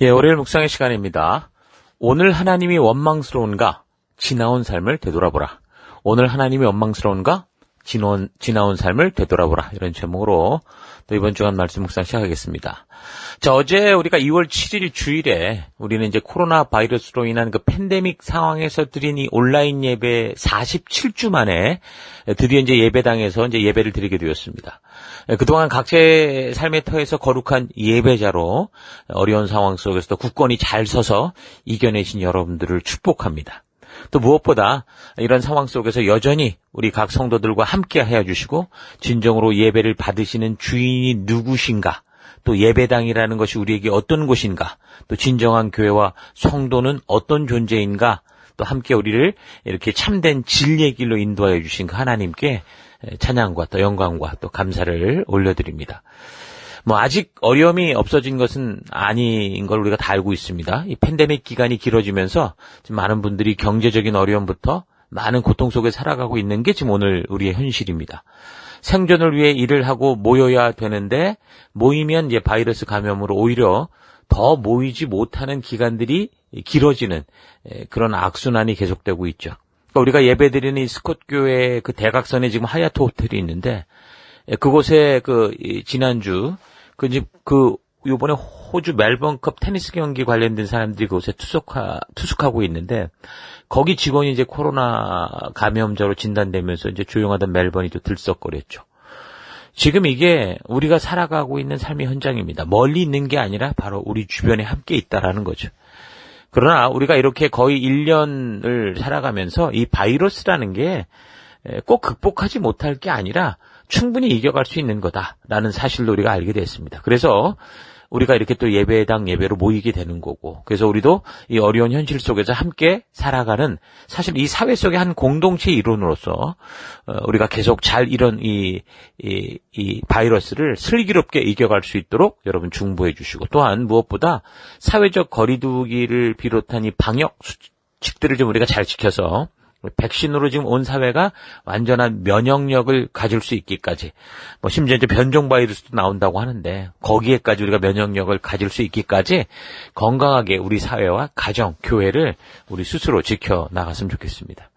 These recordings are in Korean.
월요일 묵상의 시간입니다. 오늘 하나님이 원망스러운가? 지나온 삶을 되돌아보라. 오늘 하나님이 원망스러운가? 지나온 삶을 되돌아보라. 이런 제목으로 또 이번 주간 말씀 묵상 시작하겠습니다. 자, 어제 우리가 2월 7일 주일에 우리는 이제 코로나 바이러스로 인한 그 팬데믹 상황에서 드린 이 온라인 예배 47주 만에 드디어 이제 예배당에서 이제 예배를 드리게 되었습니다. 그동안 각자의 삶의 터에서 거룩한 예배자로 어려운 상황 속에서도 굳건히 잘 서서 이겨내신 여러분들을 축복합니다. 또 무엇보다 이런 상황 속에서 여전히 우리 각 성도들과 함께 해주시고 진정으로 예배를 받으시는 주인이 누구신가, 또 예배당이라는 것이 우리에게 어떤 곳인가, 또 진정한 교회와 성도는 어떤 존재인가, 또 함께 우리를 이렇게 참된 진리의 길로 인도하여 주신 그 하나님께 찬양과 또 영광과 또 감사를 올려드립니다. 아직 어려움이 없어진 것은 아닌 걸 우리가 다 알고 있습니다. 이 팬데믹 기간이 길어지면서 지금 많은 분들이 경제적인 어려움부터 많은 고통 속에 살아가고 있는 게 지금 오늘 우리의 현실입니다. 생존을 위해 일을 하고 모여야 되는데 모이면 이제 바이러스 감염으로 오히려 더 모이지 못하는 기간들이 길어지는 그런 악순환이 계속되고 있죠. 그러니까 우리가 예배드리는 이 스콧교회 그 대각선에 지금 하얏트 호텔이 있는데 그곳에 지난주 요번에 호주 멜번컵 테니스 경기 관련된 사람들이 그곳에 투숙하고 있는데, 거기 직원이 이제 코로나 감염자로 진단되면서 이제 조용하던 멜번이 또 들썩거렸죠. 지금 이게 우리가 살아가고 있는 삶의 현장입니다. 멀리 있는 게 아니라 바로 우리 주변에 함께 있다라는 거죠. 그러나 우리가 이렇게 거의 1년을 살아가면서 이 바이러스라는 게 꼭 극복하지 못할 게 아니라 충분히 이겨갈 수 있는 거다라는 사실로 우리가 알게 됐습니다. 그래서 우리가 이렇게 또 예배당 예배로 모이게 되는 거고, 그래서 우리도 이 어려운 현실 속에서 함께 살아가는, 사실 이 사회 속의 한 공동체의 일원으로서 우리가 계속 잘 이런 이 바이러스를 슬기롭게 이겨갈 수 있도록 여러분 중보해 주시고, 또한 무엇보다 사회적 거리두기를 비롯한 이 방역 수칙들을 좀 우리가 잘 지켜서 백신으로 지금 온 사회가 완전한 면역력을 가질 수 있기까지, 심지어 이제 변종 바이러스도 나온다고 하는데 거기에까지 우리가 면역력을 가질 수 있기까지 건강하게 우리 사회와 가정, 교회를 우리 스스로 지켜 나갔으면 좋겠습니다.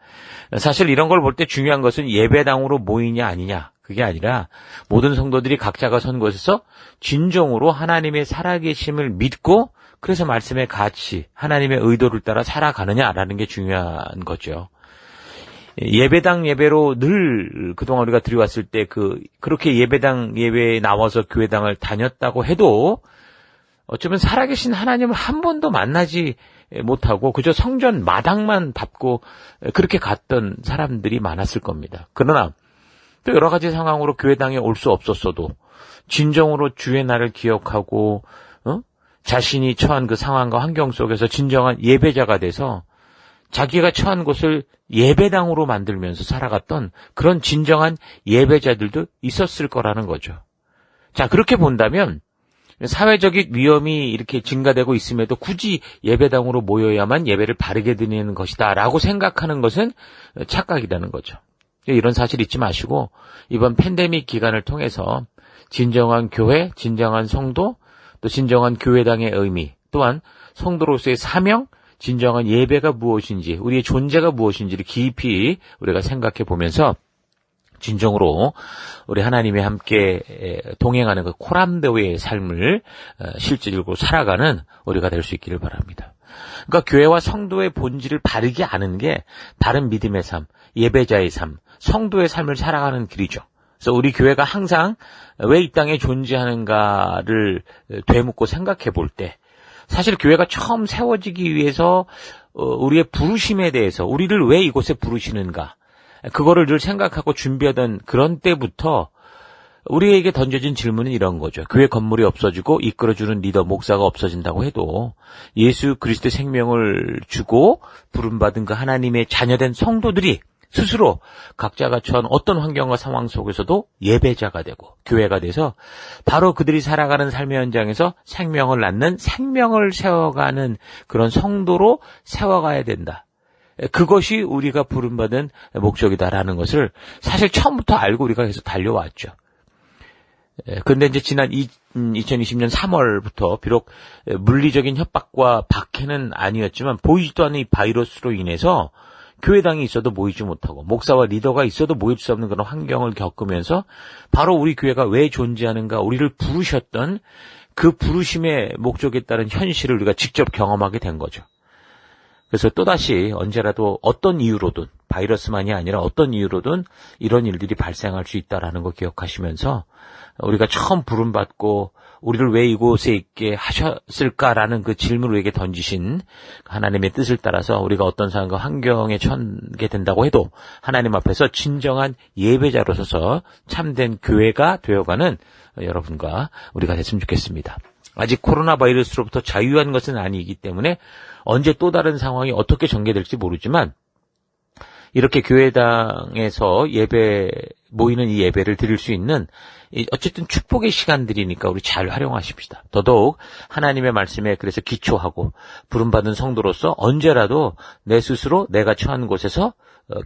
사실 이런 걸 볼 때 중요한 것은 예배당으로 모이냐 아니냐, 그게 아니라 모든 성도들이 각자가 선 곳에서 진정으로 하나님의 살아계심을 믿고, 그래서 말씀의 가치, 하나님의 의도를 따라 살아가느냐라는 게 중요한 거죠. 예배당 예배로 늘 그동안 우리가 드려왔을 때 그렇게 예배당 예배에 나와서 교회당을 다녔다고 해도 어쩌면 살아계신 하나님을 한 번도 만나지 못하고 그저 성전 마당만 밟고 그렇게 갔던 사람들이 많았을 겁니다. 그러나 또 여러 가지 상황으로 교회당에 올 수 없었어도 진정으로 주의 날을 기억하고 자신이 처한 그 상황과 환경 속에서 진정한 예배자가 돼서 자기가 처한 곳을 예배당으로 만들면서 살아갔던 그런 진정한 예배자들도 있었을 거라는 거죠. 자, 그렇게 본다면 사회적인 위험이 이렇게 증가되고 있음에도 굳이 예배당으로 모여야만 예배를 바르게 드리는 것이다 라고 생각하는 것은 착각이라는 거죠. 이런 사실 잊지 마시고 이번 팬데믹 기간을 통해서 진정한 교회, 진정한 성도, 또 진정한 교회당의 의미, 또한 성도로서의 사명, 진정한 예배가 무엇인지, 우리의 존재가 무엇인지를 깊이 우리가 생각해 보면서 진정으로 우리 하나님이 함께 동행하는 그 코람데오의 삶을 실질적으로 살아가는 우리가 될 수 있기를 바랍니다. 그러니까 교회와 성도의 본질을 바르게 아는 게 바른 믿음의 삶, 예배자의 삶, 성도의 삶을 살아가는 길이죠. 그래서 우리 교회가 항상 왜 이 땅에 존재하는가를 되묻고 생각해 볼 때, 사실 교회가 처음 세워지기 위해서 우리의 부르심에 대해서, 우리를 왜 이곳에 부르시는가, 그거를 늘 생각하고 준비하던 그런 때부터 우리에게 던져진 질문은 이런 거죠. 교회 건물이 없어지고 이끌어주는 리더, 목사가 없어진다고 해도 예수 그리스도의 생명을 주고 부름받은 그 하나님의 자녀된 성도들이 스스로 각자가 처한 어떤 환경과 상황 속에서도 예배자가 되고 교회가 돼서 바로 그들이 살아가는 삶의 현장에서 생명을 낳는, 생명을 세워가는 그런 성도로 세워가야 된다. 그것이 우리가 부름받은 목적이다라는 것을 사실 처음부터 알고 우리가 계속 달려왔죠. 근데 이제 지난 2020년 3월부터 비록 물리적인 협박과 박해는 아니었지만 보이지도 않는 이 바이러스로 인해서 교회당이 있어도 모이지 못하고 목사와 리더가 있어도 모일 수 없는 그런 환경을 겪으면서 바로 우리 교회가 왜 존재하는가, 우리를 부르셨던 그 부르심의 목적에 따른 현실을 우리가 직접 경험하게 된 거죠. 그래서 또다시 언제라도 어떤 이유로든, 바이러스만이 아니라 어떤 이유로든 이런 일들이 발생할 수 있다라는 거 기억하시면서 우리가 처음 부름받고 우리를 왜 이곳에 있게 하셨을까라는 그 질문을 우리에게 던지신 하나님의 뜻을 따라서 우리가 어떤 상황과 환경에 처하게 된다고 해도 하나님 앞에서 진정한 예배자로 서서 참된 교회가 되어가는 여러분과 우리가 됐으면 좋겠습니다. 아직 코로나 바이러스로부터 자유한 것은 아니기 때문에 언제 또 다른 상황이 어떻게 전개될지 모르지만 이렇게 교회당에서 모이는 이 예배를 드릴 수 있는 어쨌든 축복의 시간들이니까 우리 잘 활용하십시다. 더더욱 하나님의 말씀에 그래서 기초하고 부름받은 성도로서 언제라도 내 스스로 내가 처한 곳에서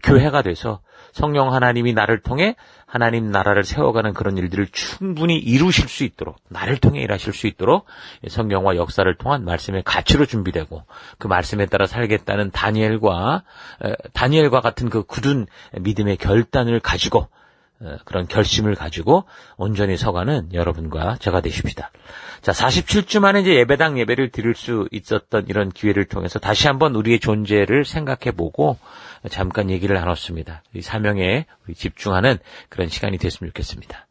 교회가 돼서 성령 하나님이 나를 통해 하나님 나라를 세워가는 그런 일들을 충분히 이루실 수 있도록, 나를 통해 일하실 수 있도록 성경과 역사를 통한 말씀의 가치로 준비되고 그 말씀에 따라 살겠다는 다니엘과 같은 그 굳은 믿음의 결단을 가지고 그런 결심을 가지고 온전히 서가는 여러분과 제가 되십시다. 자, 47주 만에 이제 예배당 예배를 드릴 수 있었던 이런 기회를 통해서 다시 한번 우리의 존재를 생각해보고 잠깐 얘기를 나눴습니다. 이 사명에 우리 집중하는 그런 시간이 됐으면 좋겠습니다.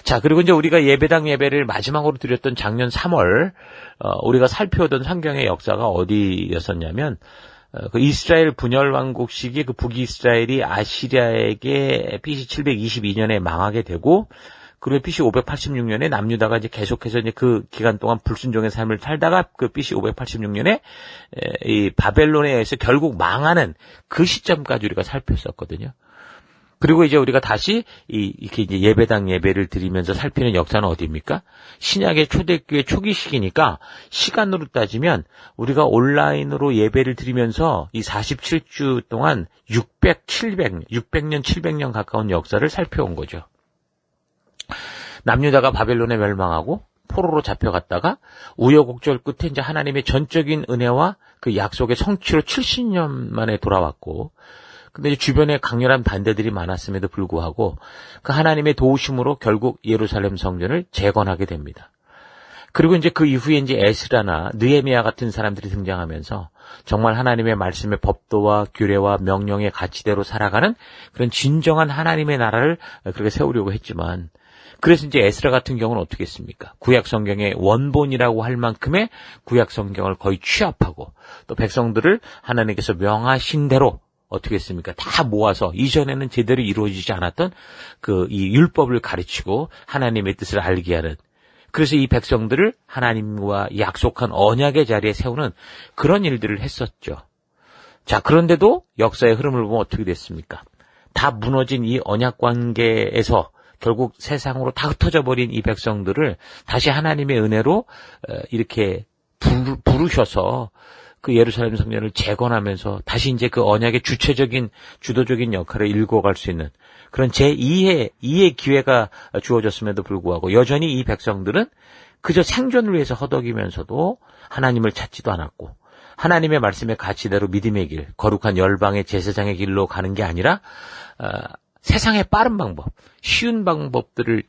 자, 그리고 이제 우리가 예배당 예배를 마지막으로 드렸던 작년 3월, 우리가 살펴오던 성경의 역사가 어디였었냐면, 그 이스라엘 분열 왕국 시기에 그 북이스라엘이 아시리아에게 BC 722년에 망하게 되고, 그리고 BC 586년에 남유다가 이제 계속해서 이제 그 기간 동안 불순종의 삶을 살다가 그 BC 586년에 이 바벨론에 의해서 결국 망하는 그 시점까지 우리가 살폈었거든요. 그리고 이제 우리가 다시 이렇게 이제 예배당 예배를 드리면서 살피는 역사는 어디입니까? 신약의 초대교회 초기 시기니까 시간으로 따지면 우리가 온라인으로 예배를 드리면서 이 47주 동안 600년, 700년 가까운 역사를 살펴온 거죠. 남유다가 바벨론에 멸망하고 포로로 잡혀갔다가 우여곡절 끝에 이제 하나님의 전적인 은혜와 그 약속의 성취로 70년 만에 돌아왔고, 근데 주변에 강렬한 반대들이 많았음에도 불구하고 그 하나님의 도우심으로 결국 예루살렘 성전을 재건하게 됩니다. 그리고 이제 그 이후에 이제 에스라나 느헤미야 같은 사람들이 등장하면서 정말 하나님의 말씀의 법도와 규례와 명령의 가치대로 살아가는 그런 진정한 하나님의 나라를 그렇게 세우려고 했지만, 그래서 이제 에스라 같은 경우는 어떻게 했습니까? 구약 성경의 원본이라고 할 만큼의 구약 성경을 거의 취합하고 또 백성들을 하나님께서 명하신 대로 어떻게 했습니까? 다 모아서 이전에는 제대로 이루어지지 않았던 이 율법을 가르치고 하나님의 뜻을 알게 하는, 그래서 이 백성들을 하나님과 약속한 언약의 자리에 세우는 그런 일들을 했었죠. 자, 그런데도 역사의 흐름을 보면 어떻게 됐습니까? 다 무너진 이 언약 관계에서 결국 세상으로 다 흩어져 버린 이 백성들을 다시 하나님의 은혜로 이렇게 부르셔서 그 예루살렘 성전을 재건하면서 다시 이제 그 언약의 주도적인 역할을 일궈갈 수 있는 그런 제2의 기회가 주어졌음에도 불구하고 여전히 이 백성들은 그저 생존을 위해서 허덕이면서도 하나님을 찾지도 않았고, 하나님의 말씀의 가치대로 믿음의 길, 거룩한 열방의 제사장의 길로 가는 게 아니라 세상의 빠른 방법, 쉬운 방법들을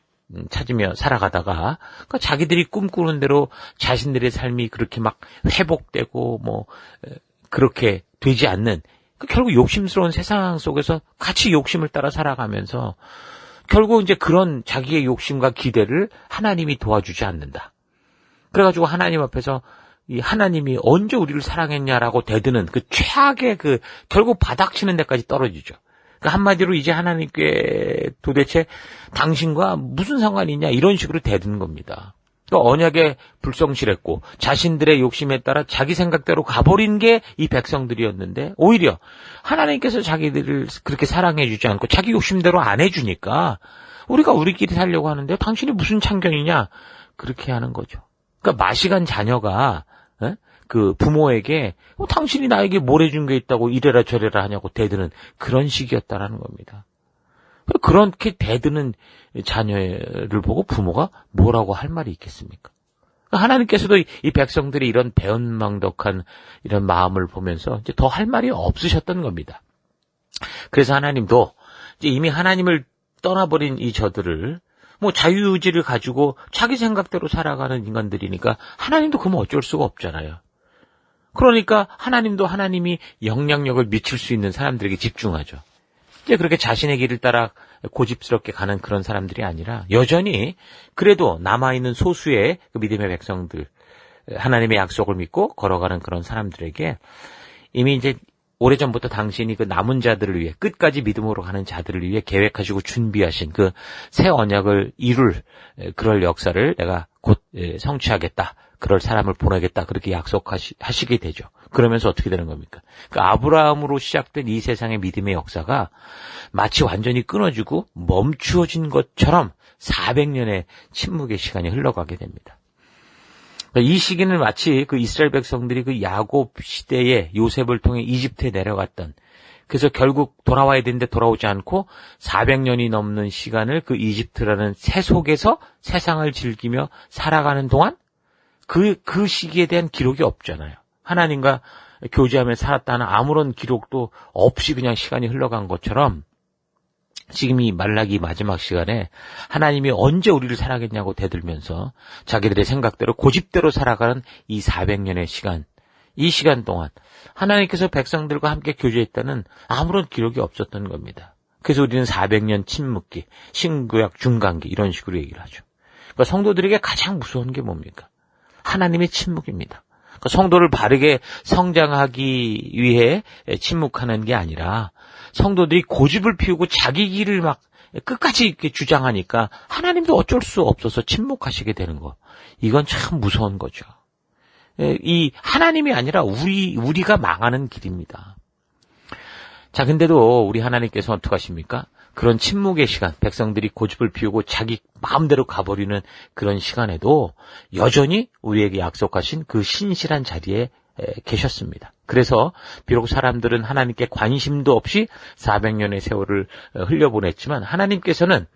찾으며 살아가다가 그러니까 자기들이 꿈꾸는 대로 자신들의 삶이 그렇게 막 회복되고 그렇게 되지 않는, 결국 욕심스러운 세상 속에서 같이 욕심을 따라 살아가면서 결국 이제 그런 자기의 욕심과 기대를 하나님이 도와주지 않는다. 그래가지고 하나님 앞에서 이 하나님이 언제 우리를 사랑했냐라고 대드는 그 최악의 결국 바닥치는 데까지 떨어지죠. 그러니까 한마디로 이제 하나님께 도대체 당신과 무슨 상관이 있냐 이런 식으로 대드는 겁니다. 그러니까 언약에 불성실했고 자신들의 욕심에 따라 자기 생각대로 가버린 게 이 백성들이었는데, 오히려 하나님께서 자기들을 그렇게 사랑해 주지 않고 자기 욕심대로 안 해주니까 우리가 우리끼리 살려고 하는데 당신이 무슨 참견이냐 그렇게 하는 거죠. 그러니까 마시간 자녀가 그 부모에게 당신이 나에게 뭘 해준 게 있다고 이래라 저래라 하냐고 대드는 그런 식이었다라는 겁니다. 그렇게 대드는 자녀를 보고 부모가 뭐라고 할 말이 있겠습니까? 하나님께서도 이 백성들이 이런 배은망덕한 이런 마음을 보면서 이제 더 할 말이 없으셨던 겁니다. 그래서 하나님도 이제 이미 하나님을 떠나버린 이 저들을 뭐 자유의지를 가지고 자기 생각대로 살아가는 인간들이니까 하나님도 그러면 어쩔 수가 없잖아요. 그러니까 하나님도 하나님이 영향력을 미칠 수 있는 사람들에게 집중하죠. 이제 그렇게 자신의 길을 따라 고집스럽게 가는 그런 사람들이 아니라 여전히 그래도 남아있는 소수의 그 믿음의 백성들, 하나님의 약속을 믿고 걸어가는 그런 사람들에게 이미 이제 오래전부터 당신이 그 남은 자들을 위해 끝까지 믿음으로 가는 자들을 위해 계획하시고 준비하신 그 새 언약을 이룰 그럴 역사를 내가 곧 성취하겠다. 그럴 사람을 보내겠다. 그렇게 약속하시게 되죠. 그러면서 어떻게 되는 겁니까? 그 아브라함으로 시작된 이 세상의 믿음의 역사가 마치 완전히 끊어지고 멈추어진 것처럼 400년의 침묵의 시간이 흘러가게 됩니다. 이 시기는 마치 그 이스라엘 백성들이 그 야곱 시대에 요셉을 통해 이집트에 내려갔던, 그래서 결국 돌아와야 되는데 돌아오지 않고 400년이 넘는 시간을 그 이집트라는 새 속에서 세상을 즐기며 살아가는 동안 그 시기에 대한 기록이 없잖아요. 하나님과 교제하며 살았다는 아무런 기록도 없이 그냥 시간이 흘러간 것처럼 지금 이 말라기 마지막 시간에 하나님이 언제 우리를 살아겠냐고 대들면서 자기들의 생각대로 고집대로 살아가는 이 400년의 시간, 이 시간 동안 하나님께서 백성들과 함께 교제했다는 아무런 기록이 없었던 겁니다. 그래서 우리는 400년 침묵기, 신구약 중간기 이런 식으로 얘기를 하죠. 그러니까 성도들에게 가장 무서운 게 뭡니까? 하나님의 침묵입니다. 그러니까 성도를 바르게 성장하기 위해 침묵하는 게 아니라 성도들이 고집을 피우고 자기 길을 막 끝까지 이렇게 주장하니까 하나님도 어쩔 수 없어서 침묵하시게 되는 거. 이건 참 무서운 거죠. 이 하나님이 아니라 우리가 망하는 길입니다. 자, 근데도 우리 하나님께서 어떻게 하십니까? 그런 침묵의 시간, 백성들이 고집을 피우고 자기 마음대로 가버리는 그런 시간에도 여전히 우리에게 약속하신 그 신실한 자리에 계셨습니다. 그래서 비록 사람들은 하나님께 관심도 없이 400년의 세월을 흘려보냈지만 하나님께서는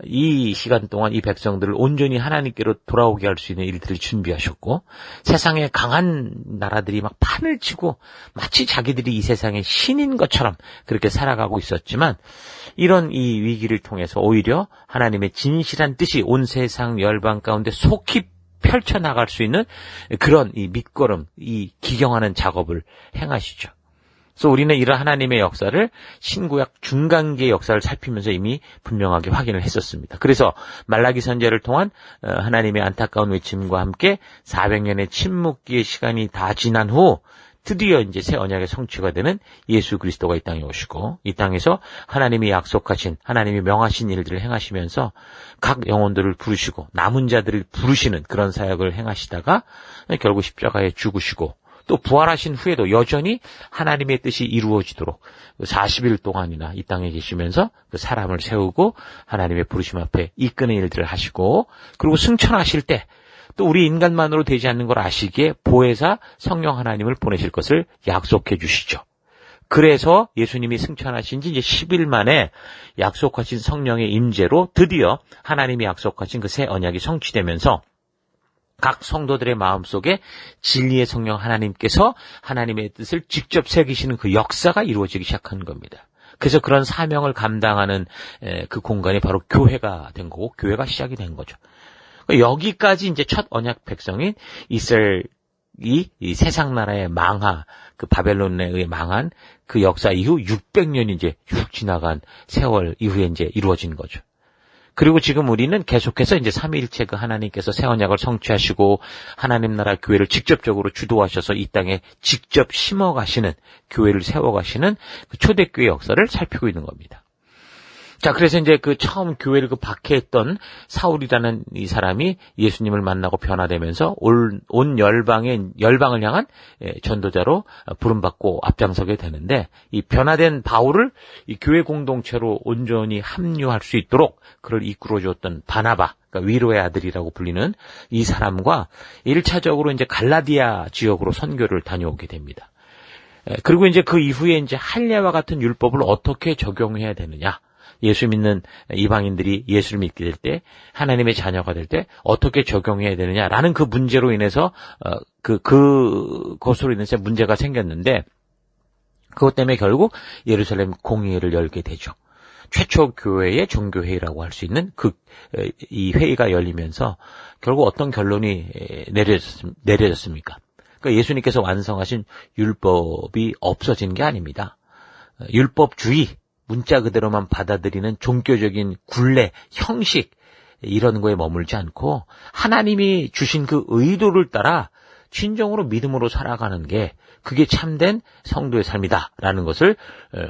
이 시간 동안 이 백성들을 온전히 하나님께로 돌아오게 할 수 있는 일들을 준비하셨고 세상에 강한 나라들이 막 판을 치고 마치 자기들이 이 세상의 신인 것처럼 그렇게 살아가고 있었지만 이런 이 위기를 통해서 오히려 하나님의 진실한 뜻이 온 세상 열방 가운데 속히 펼쳐나갈 수 있는 그런 이 밑거름, 이 기경하는 작업을 행하시죠. 그래서 우리는 이런 하나님의 역사를 신구약 중간기의 역사를 살피면서 이미 분명하게 확인을 했었습니다. 그래서 말라기 선지자를 통한 하나님의 안타까운 외침과 함께 400년의 침묵기의 시간이 다 지난 후 드디어 이제 새 언약의 성취가 되는 예수 그리스도가 이 땅에 오시고 이 땅에서 하나님이 약속하신 하나님이 명하신 일들을 행하시면서 각 영혼들을 부르시고 남은 자들을 부르시는 그런 사역을 행하시다가 결국 십자가에 죽으시고 또 부활하신 후에도 여전히 하나님의 뜻이 이루어지도록 40일 동안이나 이 땅에 계시면서 그 사람을 세우고 하나님의 부르심 앞에 이끄는 일들을 하시고 그리고 승천하실 때 또 우리 인간만으로 되지 않는 걸 아시기에 보혜사 성령 하나님을 보내실 것을 약속해 주시죠. 그래서 예수님이 승천하신 지 이제 10일 만에 약속하신 성령의 임재로 드디어 하나님이 약속하신 그 새 언약이 성취되면서 각 성도들의 마음속에 진리의 성령 하나님께서 하나님의 뜻을 직접 새기시는 그 역사가 이루어지기 시작한 겁니다. 그래서 그런 사명을 감당하는 그 공간이 바로 교회가 된 거고 교회가 시작이 된 거죠. 여기까지 이제 첫 언약 백성인 이스라엘이 이 세상 나라의 망하, 그 바벨론에 의해 망한 그 역사 이후 600년이 이제 훅 지나간 세월 이후에 이제 이루어진 거죠. 그리고 지금 우리는 계속해서 이제 삼위일체 그 하나님께서 새 언약을 성취하시고 하나님 나라 교회를 직접적으로 주도하셔서 이 땅에 직접 심어가시는 교회를 세워가시는 그 초대교회 역사를 살피고 있는 겁니다. 자, 그래서 이제 그 처음 교회를 그 박해했던 사울이라는 이 사람이 예수님을 만나고 변화되면서 온 열방을 향한 전도자로 부름받고 앞장서게 되는데 이 변화된 바울을 이 교회 공동체로 온전히 합류할 수 있도록 그를 이끌어 주었던 바나바, 그러니까 위로의 아들이라고 불리는 이 사람과 1차적으로 이제 갈라디아 지역으로 선교를 다녀오게 됩니다. 그리고 이제 그 이후에 이제 할례와 같은 율법을 어떻게 적용해야 되느냐. 예수 믿는 이방인들이 예수를 믿게 될 때, 하나님의 자녀가 될 때 어떻게 적용해야 되느냐라는 그 문제로 인해서 그것으로 인해서 문제가 생겼는데, 그것 때문에 결국 예루살렘 공의회를 열게 되죠. 최초 교회의 종교회의라고 할 수 있는 이 회의가 열리면서 결국 어떤 결론이 내려졌습니까? 그러니까 예수님께서 완성하신 율법이 없어진 게 아닙니다. 율법주의, 문자 그대로만 받아들이는 종교적인 굴레, 형식, 이런 거에 머물지 않고 하나님이 주신 그 의도를 따라 진정으로 믿음으로 살아가는 게 그게 참된 성도의 삶이다라는 것을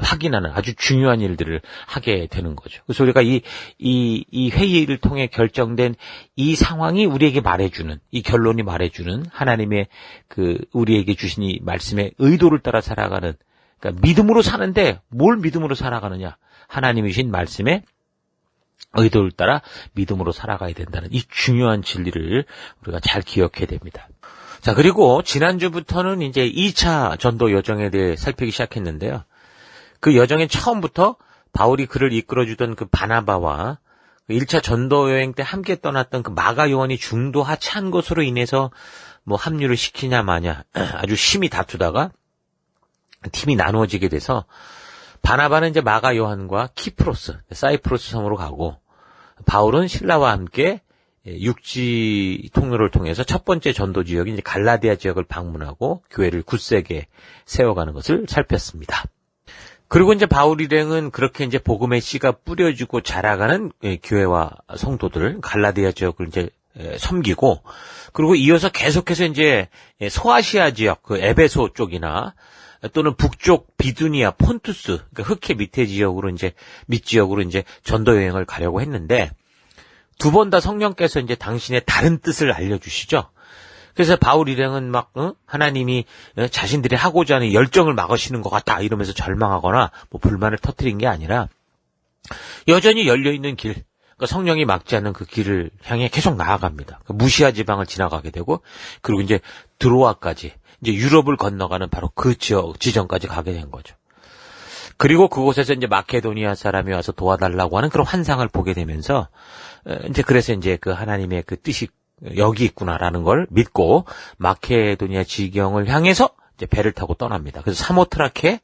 확인하는 아주 중요한 일들을 하게 되는 거죠. 그래서 우리가 이 회의를 통해 결정된 이 상황이 우리에게 말해주는, 이 결론이 말해주는 하나님의 우리에게 주신 이 말씀의 의도를 따라 살아가는, 그러니까 믿음으로 사는데 뭘 믿음으로 살아가느냐? 하나님이신 말씀의 의도를 따라 믿음으로 살아가야 된다는 이 중요한 진리를 우리가 잘 기억해야 됩니다. 자, 그리고 지난주부터는 이제 2차 전도 여정에 대해 살피기 시작했는데요. 그 여정의 처음부터 바울이 그를 이끌어주던 그 바나바와 1차 전도 여행 때 함께 떠났던 그 마가 요한이 중도 하차한 것으로 인해서 뭐 합류를 시키냐 마냐 아주 심히 다투다가 팀이 나누어지게 돼서 바나바는 이제 마가 요한과 키프로스, 사이프러스 섬으로 가고 바울은 신라와 함께 육지 통로를 통해서 첫 번째 전도 지역인 이제 갈라디아 지역을 방문하고 교회를 굳세게 세워가는 것을 살폈습니다. 그리고 이제 바울 일행은 그렇게 이제 복음의 씨가 뿌려지고 자라가는 교회와 성도들 갈라디아 지역을 이제 섬기고, 그리고 이어서 계속해서 이제 소아시아 지역 그 에베소 쪽이나 또는 북쪽 비두니아, 폰투스, 그러니까 흑해 밑에 지역으로 이제 밑지역으로 이제 전도 여행을 가려고 했는데, 두 번 다 성령께서 이제 당신의 다른 뜻을 알려주시죠. 그래서 바울 일행은 막 하나님이 자신들이 하고자 하는 열정을 막으시는 것 같다 이러면서 절망하거나 뭐 불만을 터뜨린 게 아니라 여전히 열려있는 길, 그러니까 성령이 막지 않는 그 길을 향해 계속 나아갑니다. 무시아 지방을 지나가게 되고, 그리고 이제 드로아까지 이제 유럽을 건너가는 바로 그 지점까지 가게 된 거죠. 그리고 그곳에서 이제 마케도니아 사람이 와서 도와달라고 하는 그런 환상을 보게 되면서 이제 그래서 이제 그 하나님의 그 뜻이 여기 있구나라는 걸 믿고 마케도니아 지경을 향해서 이제 배를 타고 떠납니다. 그래서 사모트라케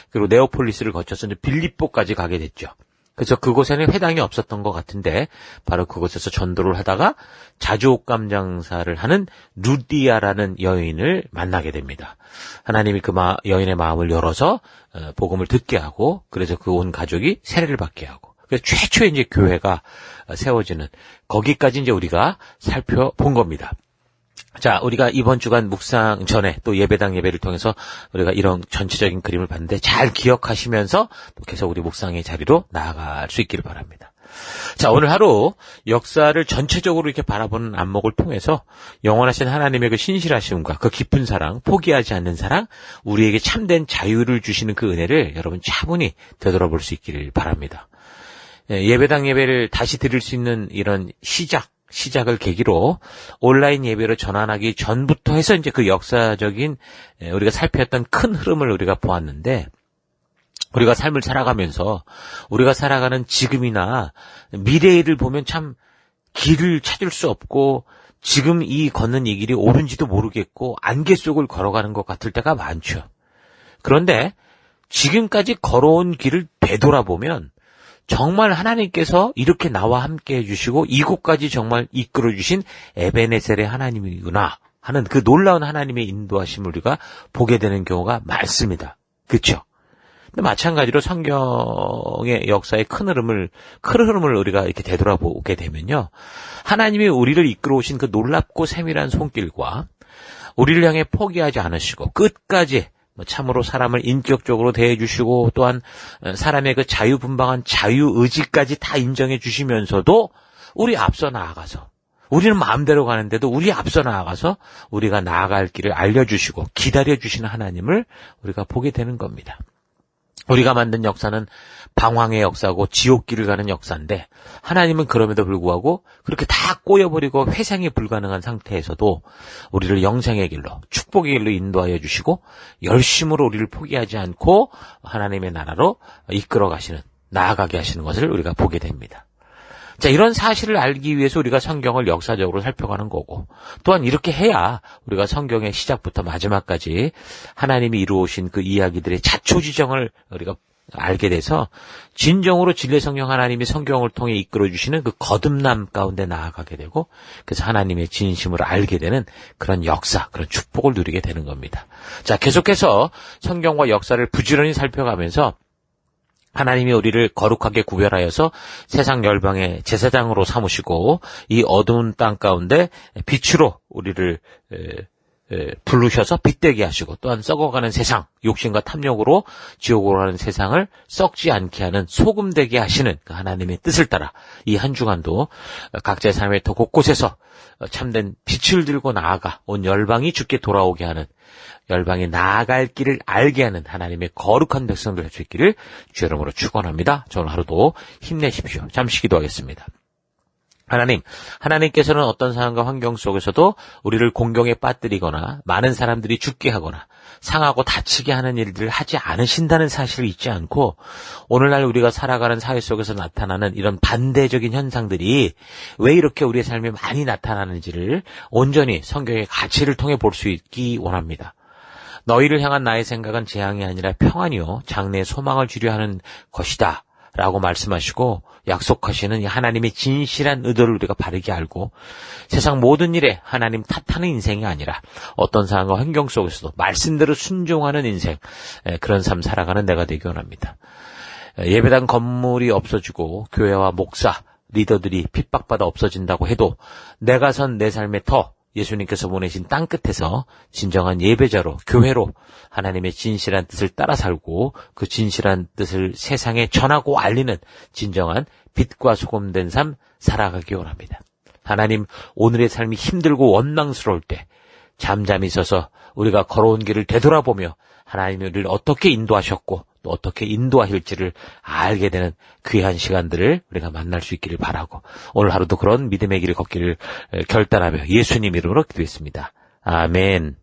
그리고 네오폴리스를 거쳐서 이제 빌립보까지 가게 됐죠. 그래서 그곳에는 회당이 없었던 것 같은데 바로 그곳에서 전도를 하다가 자주옥감 장사를 하는 루디아라는 여인을 만나게 됩니다. 하나님이 그 여인의 마음을 열어서 복음을 듣게 하고, 그래서 그 온 가족이 세례를 받게 하고, 그래서 최초의 이제 교회가 세워지는 거기까지 이제 우리가 살펴본 겁니다. 자, 우리가 이번 주간 묵상 전에 또 예배당 예배를 통해서 우리가 이런 전체적인 그림을 봤는데 잘 기억하시면서 또 계속 우리 묵상의 자리로 나아갈 수 있기를 바랍니다. 자, 오늘 하루 역사를 전체적으로 이렇게 바라보는 안목을 통해서 영원하신 하나님의 그 신실하심과 그 깊은 사랑, 포기하지 않는 사랑, 우리에게 참된 자유를 주시는 그 은혜를 여러분 차분히 되돌아볼 수 있기를 바랍니다. 예배당 예배를 다시 드릴 수 있는 이런 시작을 계기로 온라인 예배로 전환하기 전부터 해서 이제 그 역사적인 우리가 살펴왔던 큰 흐름을 우리가 보았는데, 우리가 삶을 살아가면서 우리가 살아가는 지금이나 미래를 보면 참 길을 찾을 수 없고 지금 걷는 이 길이 옳은지도 모르겠고 안개 속을 걸어가는 것 같을 때가 많죠. 그런데 지금까지 걸어온 길을 되돌아보면 정말 하나님께서 이렇게 나와 함께 해주시고 이곳까지 정말 이끌어주신 에베네셀의 하나님이구나 하는 그 놀라운 하나님의 인도하심을 우리가 보게 되는 경우가 많습니다. 그렇죠? 근데 마찬가지로 성경의 역사의 큰 흐름을 우리가 이렇게 되돌아보게 되면요, 하나님이 우리를 이끌어오신 그 놀랍고 세밀한 손길과 우리를 향해 포기하지 않으시고 끝까지 참으로 사람을 인격적으로 대해주시고 또한 사람의 그 자유분방한 자유의지까지 다 인정해 주시면서도 우리 앞서 나아가서, 우리는 마음대로 가는데도 우리 앞서 나아가서 우리가 나아갈 길을 알려주시고 기다려주시는 하나님을 우리가 보게 되는 겁니다. 우리가 만든 역사는 방황의 역사고 지옥길을 가는 역사인데 하나님은 그럼에도 불구하고 그렇게 다 꼬여버리고 회상이 불가능한 상태에서도 우리를 영생의 길로, 축복의 길로 인도하여 주시고 열심으로 우리를 포기하지 않고 하나님의 나라로 이끌어 가시는 나아가게 하시는 것을 우리가 보게 됩니다. 자, 이런 사실을 알기 위해서 우리가 성경을 역사적으로 살펴가는 거고, 또한 이렇게 해야 우리가 성경의 시작부터 마지막까지 하나님이 이루어오신 그 이야기들의 자초지정을 우리가 알게 돼서 진정으로 진리 성령 하나님이 성경을 통해 이끌어주시는 그 거듭남 가운데 나아가게 되고, 그래서 하나님의 진심을 알게 되는 그런 역사, 그런 축복을 누리게 되는 겁니다. 자, 계속해서 성경과 역사를 부지런히 살펴가면서 하나님이 우리를 거룩하게 구별하여서 세상 열방의 제사장으로 삼으시고 이 어두운 땅 가운데 빛으로 우리를 부르셔서 빛되게 하시고, 또한 썩어가는 세상, 욕심과 탐욕으로 지옥으로 가는 세상을 썩지 않게 하는 소금되게 하시는 그 하나님의 뜻을 따라 이 한 주간도 각자의 삶의 더 곳곳에서 참된 빛을 들고 나아가 온 열방이 주께 돌아오게 하는, 열방이 나아갈 길을 알게 하는 하나님의 거룩한 백성들 될 수 있기를 주 이름으로 축원합니다. 저 오늘 하루도 힘내십시오. 잠시 기도하겠습니다. 하나님께서는 어떤 상황과 환경 속에서도 우리를 공경에 빠뜨리거나 많은 사람들이 죽게 하거나 상하고 다치게 하는 일들을 하지 않으신다는 사실을 잊지 않고, 오늘날 우리가 살아가는 사회 속에서 나타나는 이런 반대적인 현상들이 왜 이렇게 우리의 삶에 많이 나타나는지를 온전히 성경의 가치를 통해 볼 수 있기 원합니다. 너희를 향한 나의 생각은 재앙이 아니라 평안이요 장래의 소망을 주려 하는 것이다 라고 말씀하시고 약속하시는 이 하나님의 진실한 의도를 우리가 바르게 알고, 세상 모든 일에 하나님 탓하는 인생이 아니라 어떤 상황과 환경 속에서도 말씀대로 순종하는 인생, 그런 삶 살아가는 내가 되기 원합니다. 예배당 건물이 없어지고 교회와 목사, 리더들이 핍박받아 없어진다고 해도 내가 선 내 삶의 터, 예수님께서 보내신 땅끝에서 진정한 예배자로, 교회로 하나님의 진실한 뜻을 따라 살고 그 진실한 뜻을 세상에 전하고 알리는 진정한 빛과 소금된 삶 살아가기 원합니다. 하나님, 오늘의 삶이 힘들고 원망스러울 때 잠잠히 서서 우리가 걸어온 길을 되돌아보며 하나님이 우리를 어떻게 인도하셨고 또 어떻게 인도하실지를 알게 되는 귀한 시간들을 우리가 만날 수 있기를 바라고, 오늘 하루도 그런 믿음의 길을 걷기를 결단하며 예수님 이름으로 기도했습니다. 아멘.